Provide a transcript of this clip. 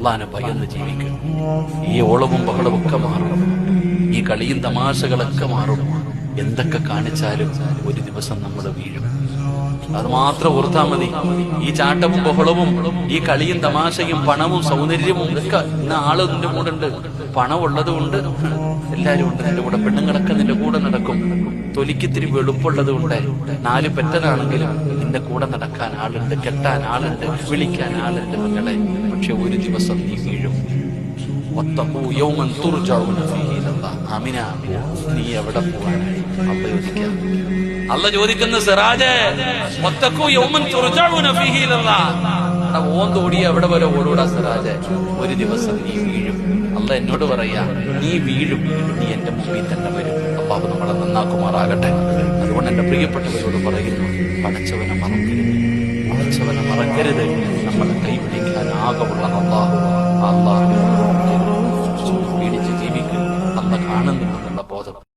അള്ളാനെ ഭയന്ന് ജീവിക്കണം. ഈ ഓളവും ബഹളവും ഒക്കെ മാറും, ഈ കളിയും തമാശകളൊക്കെ മാറും. എന്തൊക്കെ കാണിച്ചാലും ഒരു ദിവസം നമ്മൾ വീഴും. അത് മാത്രം ഓർത്താൽ മതി. ഈ ചാട്ടവും ബഹളവും ഈ കളിയും തമാശയും പണവും സൗന്ദര്യവും ഒക്കെ ഇന്ന് ആള് നിന്റെ കൂടെ ഉണ്ട്. പണമുള്ളത് കൊണ്ട് എല്ലാരും ഉണ്ട് നിന്റെ കൂടെ. പെണ്ണുങ്ങളൊക്കെ നിന്റെ കൂടെ നടക്കും. തൊലിക്കിത്തിരി വെളുപ്പുള്ളത് കൊണ്ട് 4 പെറ്റനാണെങ്കിലും നിന്റെ കൂടെ നടക്കാൻ ആളുണ്ട്, കെട്ടാൻ ആളുണ്ട്, വിളിക്കാൻ ആളുണ്ട് മക്കളെ. പക്ഷെ ഒരു ദിവസം നീ വീഴും. ആമിന, നീ എവിടെ പോവാനായി? അള്ള ചോദിക്കുന്ന സിറാജേ, ഓന്തോടിയ എവിടെ വരെ ഓടൂടാ സിറാജേ? ഒരു ദിവസം നീ വീഴും. അള്ള എന്നോട് പറയാ, നീ വീഴും, നീ എന്റെ മുമ്പിൽ തന്നെ വരും. അള്ളാഹു നമ്മളെ നന്നാക്കുമാറാകട്ടെ. അതുകൊണ്ട് എന്റെ പ്രിയപ്പെട്ടവരോട് പറയുന്നു, പടച്ചവനെ മറക്കരുത്, പടച്ചവനെ മറക്കരുത്. നമ്മളെ കൈപിടിക്കാൻ ആകമുള്ള അള്ളാഹു.